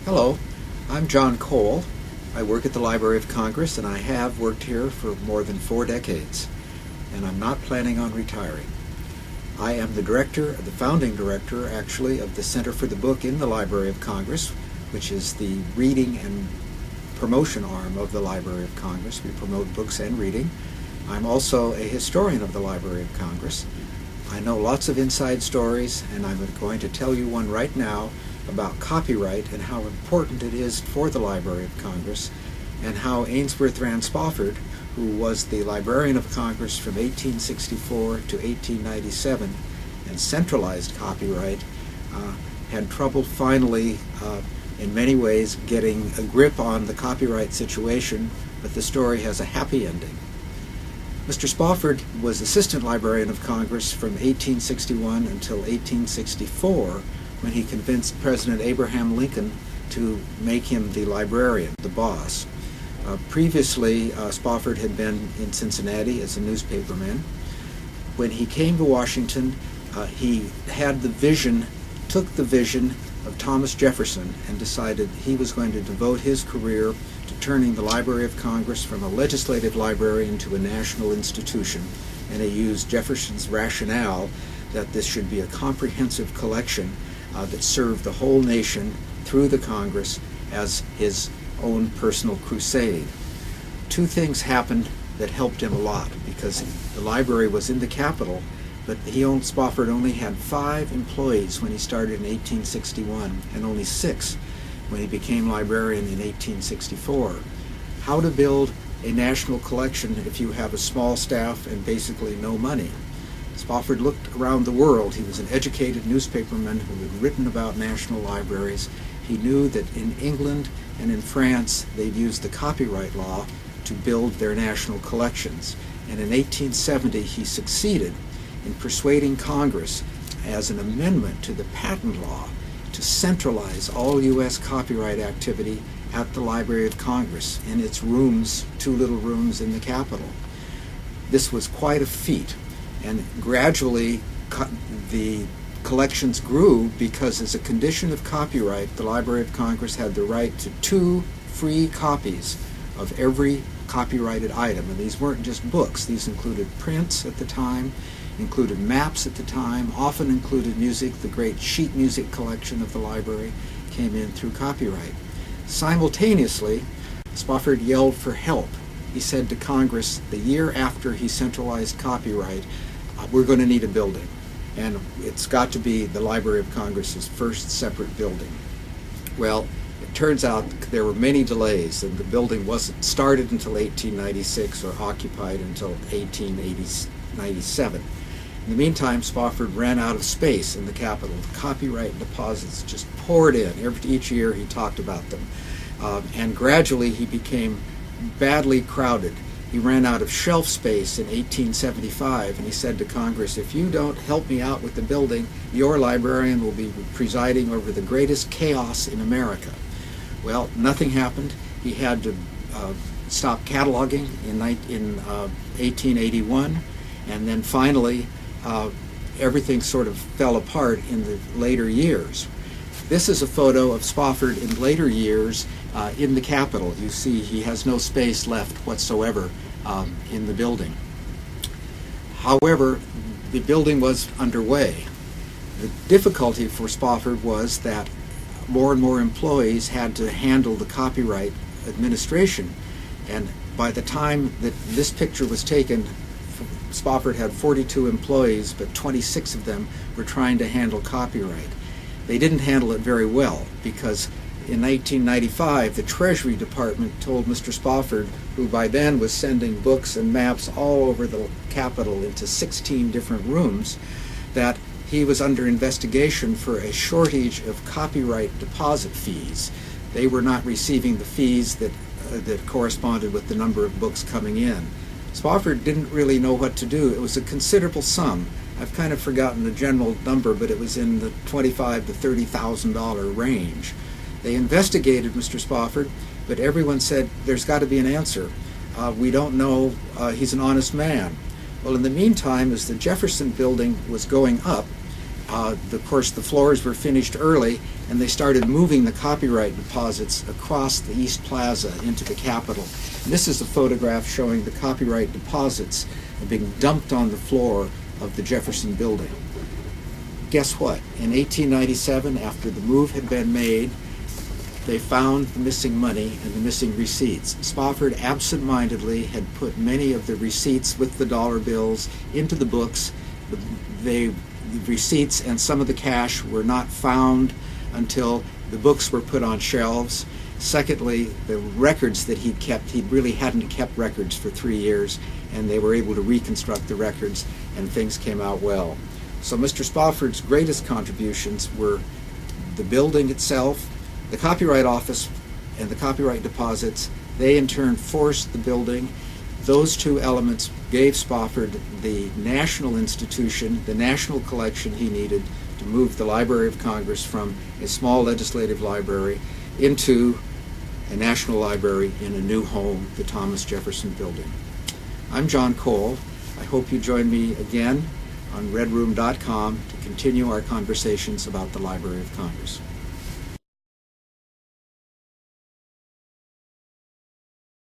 Hello, I'm John Cole. I work at the Library of Congress, and I have worked here for more than 4 decades, and I'm not planning on retiring. I am the founding director, actually, of the Center for the Book in the Library of Congress, which is the reading and promotion arm of the Library of Congress. We promote books and reading. I'm also a historian of the Library of Congress. I know lots of inside stories, and I'm going to tell you one right now about copyright and how important it is for the Library of Congress, and how Ainsworth Rand Spofford, who was the Librarian of Congress from 1864 to 1897 and centralized copyright, had trouble finally, in many ways, getting a grip on the copyright situation, but the story has a happy ending. Mr. Spofford was Assistant Librarian of Congress from 1861 until 1864, when he convinced President Abraham Lincoln to make him the librarian, the boss. Previously, Spofford had been in Cincinnati as a newspaperman. When he came to Washington, he had took the vision of Thomas Jefferson and decided he was going to devote his career to turning the Library of Congress from a legislative library into a national institution, and he used Jefferson's rationale that this should be a comprehensive collection that served the whole nation through the Congress as his own personal crusade. 2 things happened that helped him a lot, because the library was in the Capitol, but Spofford only had 5 employees when he started in 1861, and only 6 when he became librarian in 1864. How to build a national collection if you have a small staff and basically no money. Spofford looked around the world. He was an educated newspaperman who had written about national libraries. He knew that in England and in France they'd used the copyright law to build their national collections. And in 1870 he succeeded in persuading Congress, as an amendment to the patent law, to centralize all U.S. copyright activity at the Library of Congress in its rooms, 2 little rooms in the Capitol. This was quite a feat. And gradually, the collections grew because, as a condition of copyright, the Library of Congress had the right to 2 free copies of every copyrighted item. And these weren't just books. These included prints at the time, included maps at the time, often included music. The great sheet music collection of the library came in through copyright. Simultaneously, Spofford yelled for help. He said to Congress the year after he centralized copyright, we're going to need a building, and it's got to be the Library of Congress's first separate building. Well, it turns out there were many delays, and the building wasn't started until 1896 or occupied until 1897. In the meantime, Spofford ran out of space in the Capitol. The copyright deposits just poured in. Each year he talked about them. And gradually he became badly crowded. He ran out of shelf space in 1875, and he said to Congress, if you don't help me out with the building, your librarian will be presiding over the greatest chaos in America. Well, nothing happened. He had to stop cataloging in 1881, and then finally everything sort of fell apart in the later years. This is a photo of Spofford in later years in the Capitol. You see he has no space left whatsoever in the building. However, the building was underway. The difficulty for Spofford was that more and more employees had to handle the copyright administration, and by the time that this picture was taken, Spofford had 42 employees, but 26 of them were trying to handle copyright. They didn't handle it very well, because in 1995, the Treasury Department told Mr. Spofford, who by then was sending books and maps all over the Capitol into 16 different rooms, that he was under investigation for a shortage of copyright deposit fees. They were not receiving the fees that corresponded with the number of books coming in. Spofford didn't really know what to do. It was a considerable sum. I've kind of forgotten the general number, but it was in the $25,000 to $30,000 range. They investigated Mr. Spofford, but everyone said, there's got to be an answer. We don't know, he's an honest man. Well, in the meantime, as the Jefferson building was going up, Of course, the floors were finished early, and they started moving the copyright deposits across the East Plaza into the Capitol. And this is a photograph showing the copyright deposits being dumped on the floor of the Jefferson Building. Guess what? In 1897, after the move had been made, they found the missing money and the missing receipts. Spofford absent-mindedly had put many of the receipts with the dollar bills into the books. The receipts and some of the cash were not found until the books were put on shelves. Secondly, the records that he'd kept, he really hadn't kept records for 3 years, and they were able to reconstruct the records, and things came out well. So Mr. Spofford's greatest contributions were the building itself, the Copyright Office, and the copyright deposits. They in turn forced the building. Those two elements gave Spofford the national institution, the national collection he needed to move the Library of Congress from a small legislative library into a national library in a new home, the Thomas Jefferson Building. I'm John Cole. I hope you join me again on redroom.com to continue our conversations about the Library of Congress.